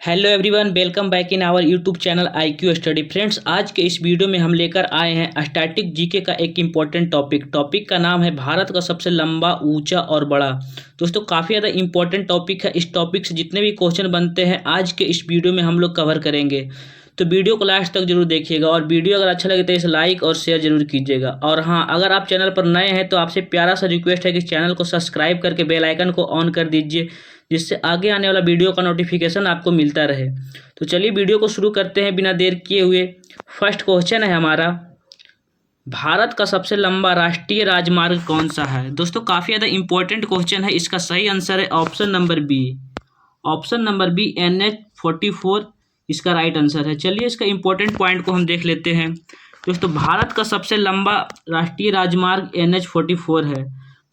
Hello everyone, welcome back in our YouTube channel IQ study. Friends, आज के इस video में हम लेकर आए हैं स्टैटिक जीके का एक इम्पॉर्टेंट टॉपिक का नाम है भारत का सबसे लंबा, ऊंचा और बड़ा। दोस्तों, काफ़ी ज़्यादा इंपॉर्टेंट टॉपिक है। इस टॉपिक से जितने भी क्वेश्चन बनते हैं आज के इस वीडियो में हम लोग कवर करेंगे, तो वीडियो को लास्ट तक जरूर देखिएगा। और वीडियो अगर अच्छा लगे तो इसे लाइक और शेयर जरूर कीजिएगा। और हाँ, अगर आप चैनल पर नए हैं तो आपसे प्यारा सा रिक्वेस्ट है कि चैनल को सब्सक्राइब करके बेल आइकन को ऑन कर दीजिए, जिससे आगे आने वाला वीडियो का नोटिफिकेशन आपको मिलता रहे। तो चलिए वीडियो को शुरू करते हैं बिना देर किए हुए। फर्स्ट क्वेश्चन है हमारा, भारत का सबसे लंबा राष्ट्रीय राजमार्ग कौन सा है। दोस्तों, काफ़ी ज़्यादा इंपॉर्टेंट क्वेश्चन है। इसका सही आंसर है option number B. Option number B NH-44 इसका राइट आंसर है। चलिए इसका इंपॉर्टेंट पॉइंट को हम देख लेते हैं। दोस्तों, भारत का सबसे लंबा राष्ट्रीय राजमार्ग NH-44 है।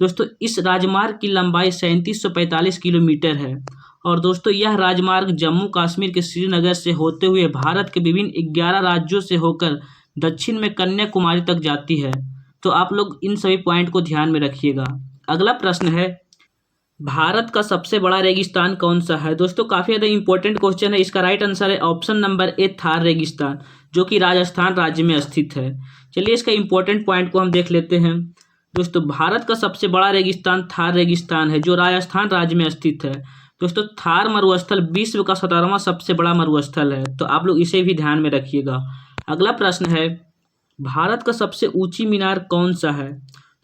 दोस्तों, इस राजमार्ग की लंबाई 3745 किलोमीटर है। और दोस्तों, यह राजमार्ग जम्मू कश्मीर के श्रीनगर से होते हुए भारत के विभिन्न 11 राज्यों से होकर दक्षिण में कन्याकुमारी तक जाती है। तो आप लोग इन सभी पॉइंट को ध्यान में रखिएगा। अगला प्रश्न है, भारत का सबसे बड़ा रेगिस्तान कौन सा है। दोस्तों, काफ़ी ज़्यादा इंपॉर्टेंट क्वेश्चन है। इसका राइट आंसर है ऑप्शन नंबर ए, थार रेगिस्तान, जो कि राजस्थान राज्य में स्थित है। चलिए इसका इंपॉर्टेंट पॉइंट को हम देख लेते हैं। दोस्तों, भारत का सबसे बड़ा रेगिस्तान थार रेगिस्तान है, जो राजस्थान राज्य में स्थित है। दोस्तों, थार मरुस्थल विश्व का 17वां सबसे बड़ा मरुस्थल है, तो आप लोग इसे भी ध्यान में रखिएगा। अगला प्रश्न है, भारत का सबसे ऊंची मीनार कौन सा है।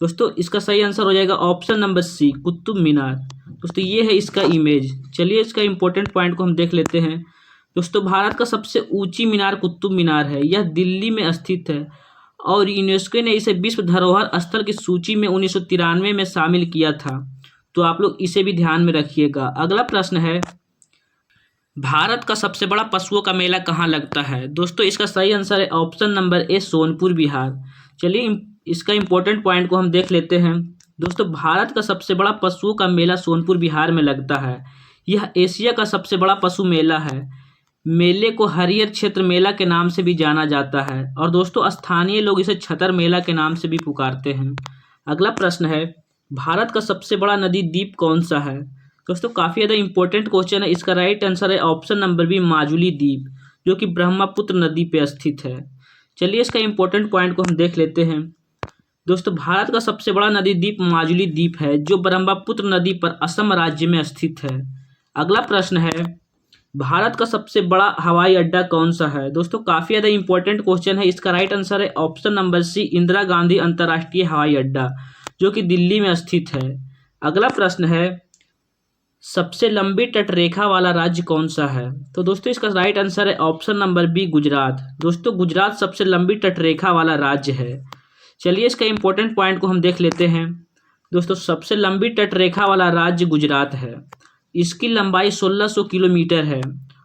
दोस्तों, इसका सही आंसर हो जाएगा ऑप्शन नंबर सी, कुतुब मीनार। दोस्तों, ये है इसका इमेज। चलिए इसका इंपॉर्टेंट पॉइंट को हम देख लेते हैं। दोस्तों, भारत का सबसे ऊंची मीनार कुतुब मीनार है। यह दिल्ली में स्थित है और यूनेस्को ने इसे विश्व धरोहर स्थल की सूची में 1993 में शामिल किया था। तो आप लोग इसे भी ध्यान में रखिएगा। अगला प्रश्न है, भारत का सबसे बड़ा पशुओं का मेला कहाँ लगता है। दोस्तों, इसका सही आंसर है option number A, Sonpur Bihar. चलिए इसका इंपॉर्टेंट पॉइंट को हम देख लेते हैं। दोस्तों, भारत का सबसे बड़ा पशुओं का मेला सोनपुर बिहार में लगता है। यह एशिया का सबसे बड़ा पशु मेला है। मेले को हरियर क्षेत्र मेला के नाम से भी जाना जाता है और दोस्तों, स्थानीय लोग इसे छतर मेला के नाम से भी पुकारते हैं। अगला प्रश्न है, भारत का सबसे बड़ा नदी द्वीप कौन सा है। दोस्तों, काफ़ी ज़्यादा इंपॉर्टेंट क्वेश्चन है। इसका राइट आंसर है ऑप्शन नंबर बी, माजुली द्वीप, जो कि ब्रह्मपुत्र नदी पे स्थित है। चलिए इसका इंपॉर्टेंट पॉइंट को हम देख लेते हैं। दोस्तों, भारत का सबसे बड़ा नदी द्वीप माजुली द्वीप है, जो ब्रह्मपुत्र नदी पर असम राज्य में स्थित है। अगला प्रश्न है, भारत का सबसे बड़ा हवाई अड्डा कौन सा है। दोस्तों, काफ़ी ज़्यादा इंपॉर्टेंट क्वेश्चन है। इसका राइट आंसर है option number C, Indira Gandhi अंतर्राष्ट्रीय हवाई अड्डा, जो कि दिल्ली में स्थित है। अगला प्रश्न है, सबसे लंबी तटरेखा वाला राज्य कौन सा है। तो दोस्तों, इसका राइट आंसर है ऑप्शन नंबर बी, गुजरात। दोस्तों, गुजरात सबसे लंबी तटरेखा वाला राज्य है। चलिए इसका इंपॉर्टेंट पॉइंट को हम देख लेते हैं। दोस्तों, सबसे लंबी तटरेखा वाला राज्य गुजरात है। इसकी लंबाई 1600 किलोमीटर है।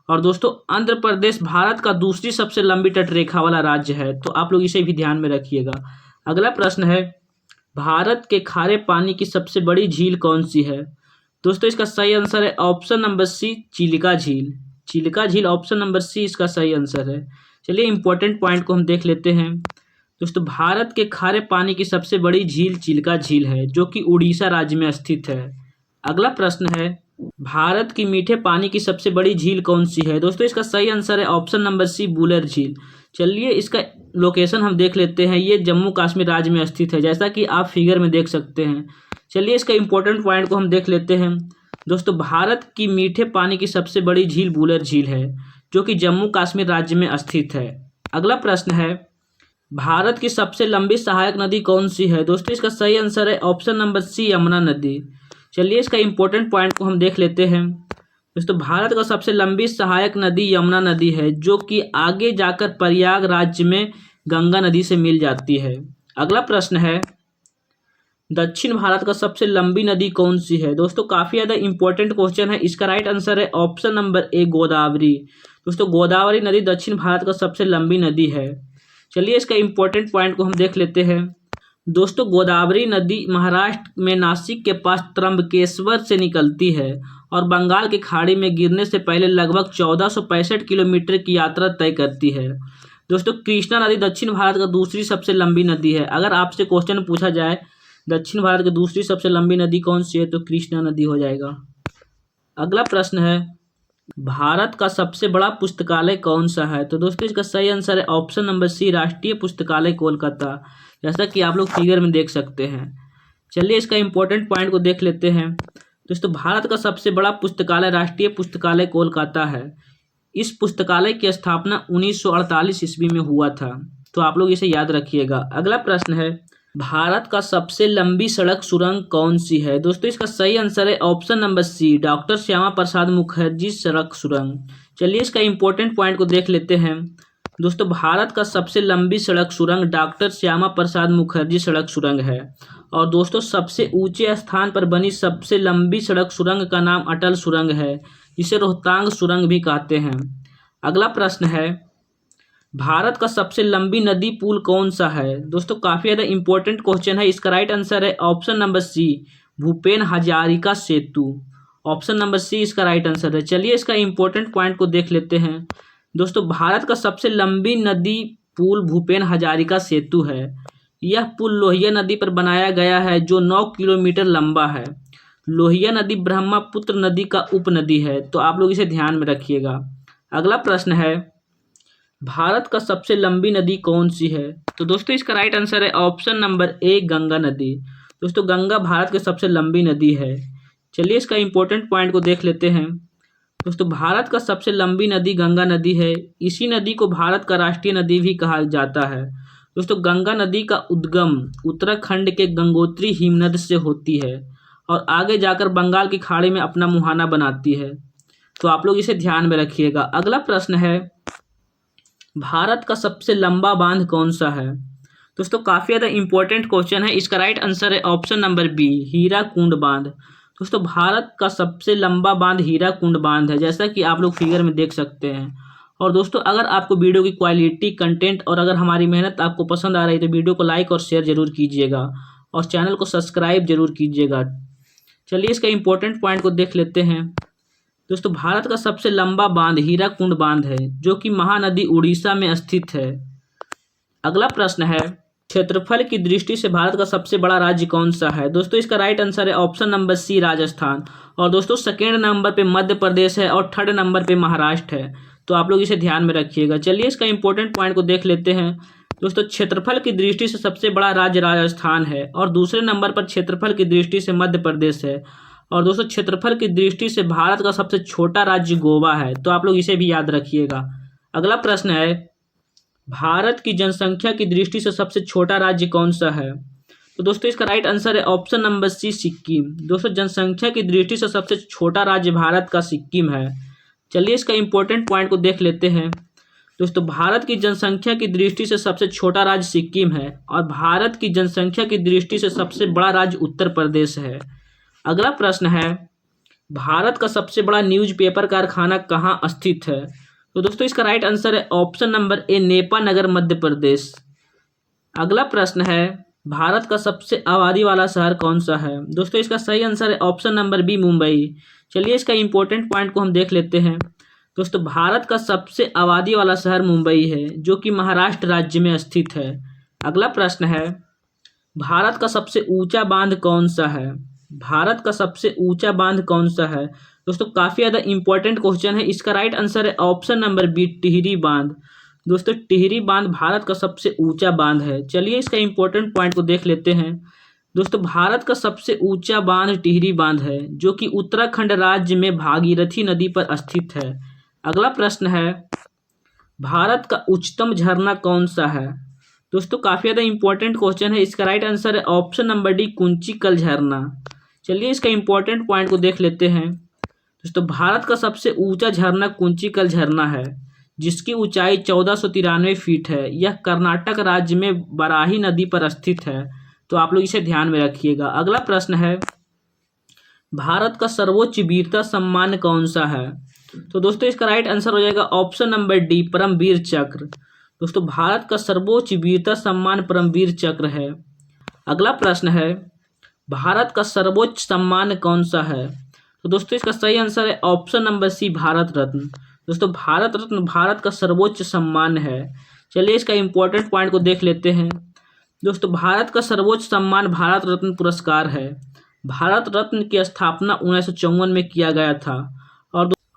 और दोस्तों, आंध्र प्रदेश भारत का दूसरी सबसे लंबी तटरेखा वाला राज्य है, तो आप लोग इसे भी ध्यान में रखिएगा। अगला प्रश्न है, भारत के खारे पानी की सबसे बड़ी झील कौन सी है। दोस्तों, इसका सही आंसर है ऑप्शन नंबर सी, चिलिका झील। चिलिका झील, ऑप्शन नंबर सी इसका सही आंसर है। चलिए इंपॉर्टेंट पॉइंट को हम देख लेते हैं। दोस्तों, भारत के खारे पानी की सबसे बड़ी झील चिलिका झील है, जो कि उड़ीसा राज्य में स्थित है। अगला प्रश्न है, भारत की मीठे पानी की सबसे बड़ी झील कौन सी है। दोस्तों, इसका सही आंसर है ऑप्शन नंबर सी, वुलर झील। चलिए इसका लोकेशन हम देख लेते हैं। ये जम्मू कश्मीर राज्य में स्थित है, जैसा कि आप फिगर में देख सकते हैं। चलिए इसका इंपॉर्टेंट पॉइंट को हम देख लेते हैं। दोस्तों, भारत की मीठे पानी की सबसे बड़ी झील वुलर झील है, जो कि जम्मू कश्मीर राज्य में स्थित है। अगला प्रश्न है, भारत की सबसे लंबी सहायक नदी कौन सी है। दोस्तों, इसका सही आंसर है ऑप्शन नंबर सी, यमुना नदी। चलिए इसका इंपॉर्टेंट पॉइंट को हम देख लेते हैं। दोस्तों, भारत का सबसे लंबी सहायक नदी यमुना नदी है, जो कि आगे जाकर प्रयाग राज्य में गंगा नदी से मिल जाती है। अगला प्रश्न है, दक्षिण भारत का सबसे लंबी नदी कौन सी है। दोस्तों, काफ़ी ज़्यादा इंपॉर्टेंट क्वेश्चन है। इसका राइट आंसर है ऑप्शन नंबर ए, गोदावरी। दोस्तों, गोदावरी नदी दक्षिण भारत का सबसे लंबी नदी है। चलिए इसका इंपॉर्टेंट पॉइंट को हम देख लेते हैं। दोस्तों, गोदावरी नदी महाराष्ट्र में नासिक के पास त्र्यंबकेश्वर से निकलती है और बंगाल की खाड़ी में गिरने से पहले लगभग 1465 किलोमीटर की यात्रा तय करती है। दोस्तों, कृष्णा नदी दक्षिण भारत का दूसरी सबसे लंबी नदी है। अगर आपसे क्वेश्चन पूछा जाए दक्षिण भारत की दूसरी सबसे लंबी नदी कौन सी है, तो कृष्णा नदी हो जाएगा। अगला प्रश्न है, भारत का सबसे बड़ा पुस्तकालय कौन सा है? तो दोस्तों इसका सही आंसर है ऑप्शन नंबर सी, राष्ट्रीय पुस्तकालय कोलकाता, जैसा कि आप लोग फिगर में देख सकते हैं। चलिए इसका इंपॉर्टेंट पॉइंट को देख लेते हैं। दोस्तों भारत का सबसे बड़ा पुस्तकालय राष्ट्रीय पुस्तकालय कोलकाता है। इस पुस्तकालय की स्थापना 1948 ईस्वी में हुआ था, तो आप लोग इसे याद रखिएगा। अगला प्रश्न है, भारत का सबसे लंबी सड़क सुरंग कौन सी है? दोस्तों इसका सही आंसर है option number C, doctor Shyama Prasad Mukherjee सड़क सुरंग। चलिए इसका इंपॉर्टेंट पॉइंट को देख लेते हैं। दोस्तों भारत का सबसे लंबी सड़क सुरंग डॉक्टर श्यामा प्रसाद मुखर्जी सड़क सुरंग है। और दोस्तों सबसे ऊंचे स्थान पर बनी सबसे लंबी सड़क सुरंग का नाम अटल सुरंग है, जिसे रोहतांग सुरंग भी कहते हैं। अगला प्रश्न है, भारत का सबसे लंबी नदी पुल कौन सा है? दोस्तों काफी ज्यादा इंपॉर्टेंट क्वेश्चन है। इसका राइट आंसर है option number C, Bhupen Hazarika Setu. Option number C इसका राइट आंसर है। चलिए इसका इंपॉर्टेंट पॉइंट को देख लेते हैं। दोस्तों भारत का सबसे लंबी नदी पुल भूपेन हजारिका सेतु है। यह पुल लोहिया नदी पर बनाया गया है, जो 9 किलोमीटर लंबा है। लोहिया नदी ब्रह्मपुत्र नदी का उपनदी है, तो आप लोग इसे ध्यान में रखिएगा। अगला प्रश्न है, भारत का सबसे लंबी नदी कौन सी है? तो दोस्तों इसका राइट आंसर है ऑप्शन नंबर ए, गंगा नदी। दोस्तों गंगा भारत की सबसे लंबी नदी है। चलिए इसका इंपॉर्टेंट पॉइंट को देख लेते हैं। दोस्तों भारत का सबसे लंबी नदी गंगा नदी है। इसी नदी को भारत का राष्ट्रीय नदी भी कहा जाता है। दोस्तों गंगा नदी का उद्गम उत्तराखंड के गंगोत्री हिमनद से होती है और आगे जाकर बंगाल की खाड़ी में अपना मुहाना बनाती है, तो आप लोग इसे ध्यान में रखिएगा। अगला प्रश्न है, भारत का सबसे लंबा बांध कौन सा है? दोस्तों काफ़ी ज़्यादा इंपॉर्टेंट क्वेश्चन है। इसका राइट आंसर है ऑप्शन नंबर बी, हीराकुंड बांध। दोस्तों भारत का सबसे लंबा बांध हीराकुंड बांध है, जैसा कि आप लोग फिगर में देख सकते हैं। और दोस्तों अगर आपको वीडियो की क्वालिटी, कंटेंट और अगर हमारी मेहनत आपको पसंद आ रही है तो वीडियो को लाइक और शेयर जरूर कीजिएगा और चैनल को सब्सक्राइब जरूर कीजिएगा। चलिए इसका इंपॉर्टेंट पॉइंट को देख लेते हैं। दोस्तों भारत का सबसे लंबा बांध हीराकुंड बांध है, जो कि महानदी उड़ीसा में स्थित है। अगला प्रश्न है, क्षेत्रफल की दृष्टि से भारत का सबसे बड़ा राज्य कौन सा है? दोस्तों इसका राइट आंसर है ऑप्शन नंबर सी, राजस्थान। और दोस्तों सेकेंड नंबर पे मध्य प्रदेश है और थर्ड नंबर पे महाराष्ट्र है, तो आप लोग इसे ध्यान में रखिएगा। चलिए इसका इंपॉर्टेंट पॉइंट को देख लेते हैं। दोस्तों क्षेत्रफल की दृष्टि से सबसे बड़ा राज्य राजस्थान है और दूसरे नंबर पर क्षेत्रफल की दृष्टि से मध्य प्रदेश है। और दोस्तों क्षेत्रफल की दृष्टि से भारत का सबसे छोटा राज्य गोवा है, तो आप लोग इसे भी याद रखिएगा। अगला प्रश्न है, भारत की जनसंख्या की दृष्टि से सबसे छोटा राज्य कौन सा है? तो दोस्तों इसका राइट आंसर है ऑप्शन नंबर सी, सिक्किम। दोस्तों जनसंख्या की दृष्टि से सबसे छोटा राज्य भारत का सिक्किम है। चलिए इसका इंपॉर्टेंट पॉइंट को देख लेते हैं। दोस्तों भारत की जनसंख्या की दृष्टि से सबसे छोटा राज्य सिक्किम है और भारत की जनसंख्या की दृष्टि से सबसे बड़ा राज्य उत्तर प्रदेश है। अगला प्रश्न है, भारत का सबसे बड़ा न्यूज़पेपर कारखाना कहाँ स्थित है? तो दोस्तों इसका राइट आंसर है ऑप्शन नंबर ए, नेपा नगर, मध्य प्रदेश। अगला प्रश्न है, भारत का सबसे आबादी वाला शहर कौन सा है? दोस्तों इसका सही आंसर है ऑप्शन नंबर बी, मुंबई। चलिए इसका इंपॉर्टेंट पॉइंट को हम देख लेते हैं। दोस्तों भारत का सबसे आबादी वाला शहर मुंबई है, जो कि महाराष्ट्र राज्य में स्थित है। अगला प्रश्न है, भारत का सबसे ऊंचा बांध कौन सा है? भारत का सबसे ऊंचा बांध कौन सा है? दोस्तों काफ़ी ज़्यादा इंपॉर्टेंट क्वेश्चन है। इसका राइट आंसर है ऑप्शन नंबर बी, टिहरी बांध। दोस्तों टिहरी बांध भारत का सबसे ऊंचा बांध है। चलिए इसका इंपॉर्टेंट पॉइंट को देख लेते हैं। दोस्तों भारत का सबसे ऊंचा बांध टिहरी बांध है, जो कि उत्तराखंड राज्य में भागीरथी नदी पर स्थित है। अगला प्रश्न है, भारत का उच्चतम झरना कौन सा है? दोस्तों काफ़ी ज़्यादा इंपॉर्टेंट क्वेश्चन है। इसका राइट आंसर है ऑप्शन नंबर डी, कुंचिकल झरना। चलिए इसका इंपॉर्टेंट पॉइंट को देख लेते हैं। दोस्तों भारत का सबसे ऊंचा झरना कुंचिकल झरना है, जिसकी ऊंचाई 1493 फीट है। यह कर्नाटक राज्य में बराही नदी पर स्थित है, तो आप लोग इसे ध्यान में रखिएगा। अगला प्रश्न है, भारत का सर्वोच्च वीरता सम्मान कौन सा है? तो दोस्तों इसका राइट आंसर हो जाएगा ऑप्शन नंबर डी, परमवीर चक्र। दोस्तों भारत का सर्वोच्च वीरता सम्मान परमवीर चक्र है। अगला प्रश्न है, भारत का सर्वोच्च सम्मान कौन सा है? तो दोस्तों इसका सही आंसर है ऑप्शन नंबर सी, भारत रत्न। दोस्तों भारत रत्न भारत का सर्वोच्च सम्मान है। चलिए इसका इंपॉर्टेंट पॉइंट को देख लेते हैं। दोस्तों भारत का सर्वोच्च सम्मान भारत रत्न पुरस्कार है। भारत रत्न की स्थापना 1954 में किया गया था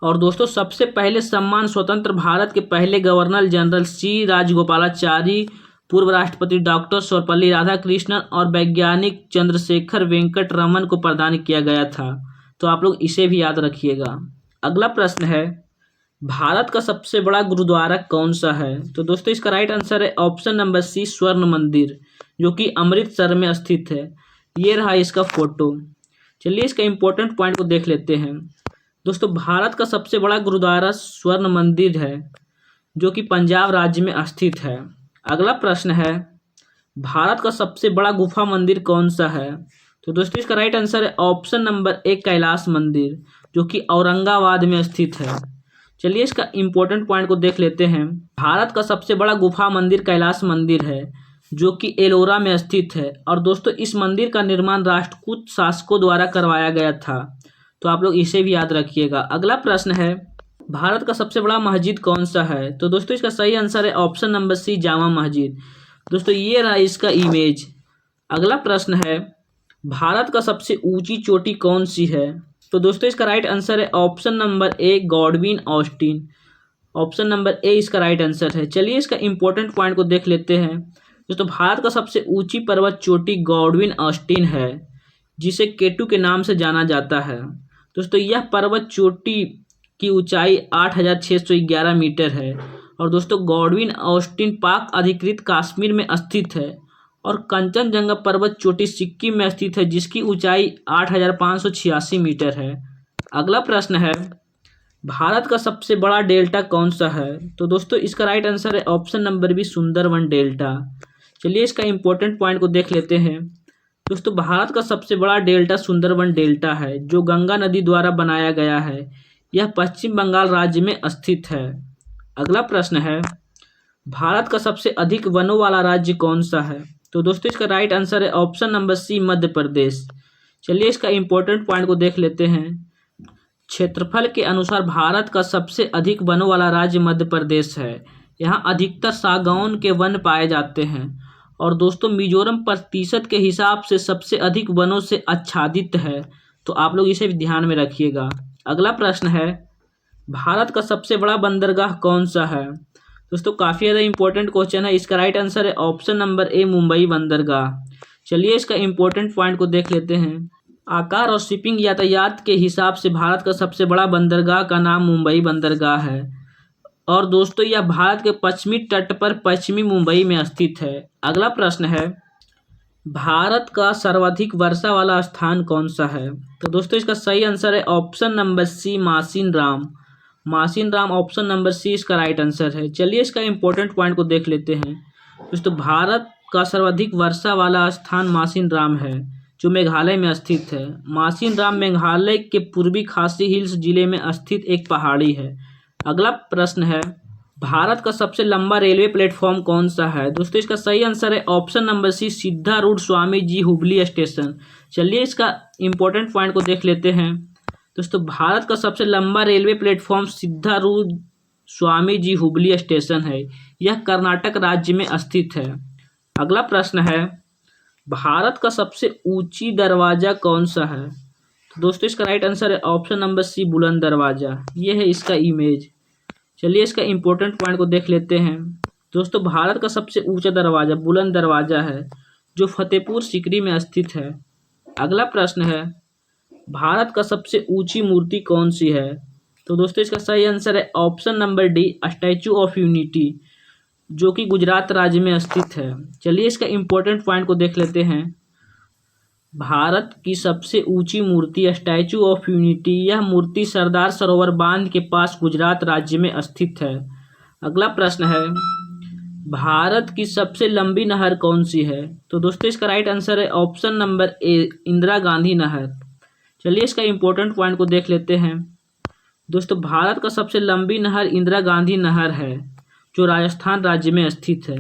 और दोस्तों सबसे पहले सम्मान स्वतंत्र भारत के पहले गवर्नर जनरल सी राजगोपालाचारी, पूर्व राष्ट्रपति डॉक्टर सर्वपल्ली राधाकृष्णन और वैज्ञानिक चंद्रशेखर वेंकट रमन को प्रदान किया गया था। तो आप लोग इसे भी याद रखिएगा। अगला प्रश्न है, भारत का सबसे बड़ा गुरुद्वारा कौन सा है? तो दोस्तों इसका राइट आंसर है ऑप्शन नंबर सी, स्वर्ण मंदिर, जो कि अमृतसर में स्थित है। ये रहा इसका फोटो। चलिए इसका इंपॉर्टेंट पॉइंट को देख लेते हैं। दोस्तों भारत का सबसे बड़ा गुरुद्वारा स्वर्ण मंदिर है, जो कि पंजाब राज्य में स्थित है। अगला प्रश्न है, भारत का सबसे बड़ा गुफा मंदिर कौन सा है? तो दोस्तों इसका राइट आंसर है ऑप्शन नंबर ए, कैलाश मंदिर, जो कि औरंगाबाद में स्थित है। चलिए इसका इंपॉर्टेंट पॉइंट को देख लेते हैं। भारत का सबसे बड़ा गुफा मंदिर कैलाश मंदिर है, जो कि एलोरा में स्थित है। और दोस्तों इस मंदिर का निर्माण राष्ट्रकूट शासकों द्वारा करवाया गया था। तो आप लोग इसे भी याद रखिएगा। अगला प्रश्न है, भारत का सबसे बड़ा मस्जिद कौन सा है? तो दोस्तों इसका सही आंसर है ऑप्शन नंबर सी, जामा मस्जिद। दोस्तों ये रहा इसका इमेज। अगला प्रश्न है, भारत का सबसे ऊंची चोटी कौन सी है? तो दोस्तों इसका राइट आंसर है option number A, Godwin Austen. Option number A इसका राइट आंसर है। चलिए इसका इंपॉर्टेंट पॉइंट को देख लेते हैं। दोस्तों भारत का सबसे ऊंची पर्वत चोटी गॉडविन ऑस्टिन है, जिसे केटू के नाम से जाना जाता है। दोस्तों यह पर्वत चोटी की ऊंचाई 8,611 मीटर है। और दोस्तों गॉडविन ऑस्टिन पाक अधिकृत कश्मीर में स्थित है। और कंचनजंगा पर्वत चोटी सिक्किम में स्थित है, जिसकी ऊंचाई 8,586 मीटर है। अगला प्रश्न है, भारत का सबसे बड़ा डेल्टा कौन सा है? तो दोस्तों इसका राइट आंसर है option number B, Sundarban delta. चलिए इसका इंपॉर्टेंट पॉइंट को देख लेते हैं। दोस्तों भारत का सबसे बड़ा डेल्टा सुंदरवन डेल्टा है, जो गंगा नदी द्वारा बनाया गया है। यह पश्चिम बंगाल राज्य में स्थित है। अगला प्रश्न है, भारत का सबसे अधिक वनों वाला राज्य कौन सा है? तो दोस्तों इसका राइट आंसर है ऑप्शन नंबर सी, मध्य प्रदेश। चलिए इसका इंपॉर्टेंट पॉइंट को देख लेते हैं। क्षेत्रफल के अनुसार भारत का सबसे अधिक वनों वाला राज्य मध्य प्रदेश है। यहाँ अधिकतर सागौन के वन पाए जाते हैं। और दोस्तों मिजोरम प्रतिशत के हिसाब से सबसे अधिक वनों से आच्छादित है। तो आप लोग इसे भी ध्यान में रखिएगा। अगला प्रश्न है, भारत का सबसे बड़ा बंदरगाह कौन सा है? दोस्तों काफ़ी ज़्यादा इंपॉर्टेंट क्वेश्चन है। इसका राइट आंसर है ऑप्शन नंबर ए, मुंबई बंदरगाह। चलिए इसका इंपॉर्टेंट पॉइंट को देख लेते हैं। आकार और शिपिंग यातायात के हिसाब से भारत का सबसे बड़ा बंदरगाह का नाम मुंबई बंदरगाह है। और दोस्तों यह भारत के पश्चिमी तट पर पश्चिमी मुंबई में स्थित है। अगला प्रश्न है, भारत का सर्वाधिक वर्षा वाला स्थान कौन सा है? तो दोस्तों इसका सही आंसर है ऑप्शन नंबर सी, मासिन राम। मासिन राम ऑप्शन नंबर सी इसका राइट आंसर है। चलिए इसका इंपॉर्टेंट पॉइंट को देख लेते हैं। दोस्तों भारत का सर्वाधिक वर्षा वाला स्थान मासिन राम है, जो मेघालय में स्थित है। मासिन राम मेघालय के पूर्वी खासी हिल्स जिले में स्थित एक पहाड़ी है। अगला प्रश्न है, भारत का सबसे लंबा रेलवे प्लेटफॉर्म कौन सा है? दोस्तों इसका सही आंसर है ऑप्शन नंबर सी, सिद्धारूढ़ स्वामी जी हुबली स्टेशन। चलिए इसका इंपॉर्टेंट पॉइंट को देख लेते हैं। दोस्तों भारत का सबसे लंबा railway platform Siddharudha Swami ji Hubli station है। यह कर्नाटक राज्य में स्थित है। अगला प्रश्न है, भारत का सबसे ऊंची दरवाजा कौन सा है? तो दोस्तों इसका राइट आंसर है ऑप्शन नंबर सी, बुलंद दरवाजा। ये है इसका इमेज। चलिए इसका इंपॉर्टेंट पॉइंट को देख लेते हैं। दोस्तों भारत का सबसे ऊंचा दरवाजा बुलंद दरवाजा है, जो फतेहपुर सीकरी में स्थित है। अगला प्रश्न है, भारत का सबसे ऊंची मूर्ति कौन सी है? तो दोस्तों इसका सही आंसर है option number D, statue of unity, जो कि गुजरात राज्य में स्थित है। चलिए इसका इंपॉर्टेंट पॉइंट को देख लेते हैं। भारत की सबसे ऊंची मूर्ति स्टैचू ऑफ यूनिटी, यह मूर्ति सरदार सरोवर बांध के पास गुजरात राज्य में स्थित है। अगला प्रश्न है, भारत की सबसे लंबी नहर कौन सी है? तो दोस्तों इसका राइट आंसर है option number A, Indira Gandhi नहर। चलिए इसका इंपॉर्टेंट पॉइंट को देख लेते हैं। दोस्तों भारत का सबसे लंबी नहर इंदिरा गांधी नहर है, जो राजस्थान राज्य में स्थित है।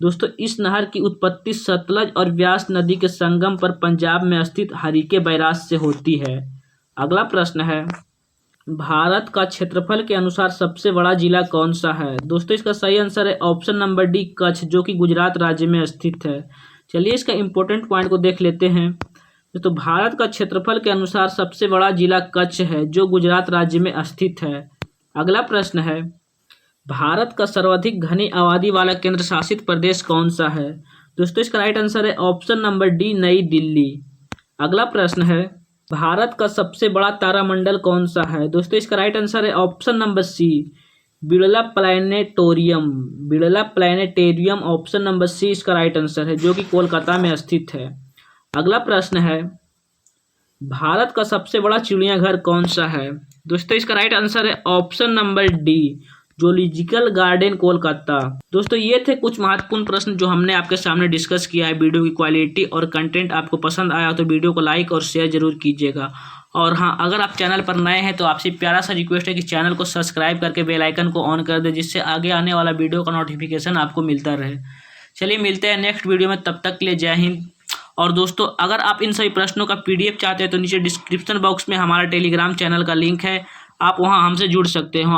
दोस्तों इस नहर की उत्पत्ति सतलज और व्यास नदी के संगम पर पंजाब में स्थित हरीके बैराज से होती है। अगला प्रश्न है, भारत का क्षेत्रफल के अनुसार सबसे बड़ा जिला कौन सा है? दोस्तों इसका सही आंसर है ऑप्शन नंबर डी, कच्छ, जो कि गुजरात राज्य में स्थित है। चलिए इसका इंपॉर्टेंट पॉइंट को देख लेते हैं। तो भारत का क्षेत्रफल के अनुसार सबसे बड़ा जिला कच्छ है जो गुजरात राज्य में स्थित है। अगला प्रश्न है, भारत का सर्वाधिक घनी आबादी वाला केंद्र शासित प्रदेश कौन सा है? दोस्तों इसका राइट आंसर है ऑप्शन नंबर डी, नई दिल्ली। अगला प्रश्न है, भारत का सबसे बड़ा तारामंडल कौन सा है? दोस्तों इसका राइट आंसर है option number C, Birla planetarium. Birla planetarium option number C इसका राइट आंसर है, जो कि कोलकाता में स्थित है। अगला प्रश्न है, भारत का सबसे बड़ा चिड़ियाघर कौन सा है? दोस्तों इसका राइट आंसर है option number D, zoological garden Kolkata. दोस्तों ये थे कुछ महत्वपूर्ण प्रश्न जो हमने आपके सामने डिस्कस किया है। वीडियो की क्वालिटी और कंटेंट आपको पसंद आया तो वीडियो को लाइक और शेयर जरूर कीजिएगा। और हाँ, अगर आप चैनल पर नए हैं तो आपसे प्यारा सा रिक्वेस्ट है कि चैनल को सब्सक्राइब करके बेल आइकन को ऑन कर दें, जिससे आगे आने वाला वीडियो का नोटिफिकेशन आपको मिलता रहे। चलिए मिलते हैं नेक्स्ट वीडियो में, तब तक के लिए जय हिंद। और दोस्तों अगर आप इन सभी प्रश्नों का PDF चाहते हैं तो नीचे डिस्क्रिप्शन बॉक्स में हमारा टेलीग्राम चैनल का लिंक है, आप वहां हमसे जुड़ सकते हो।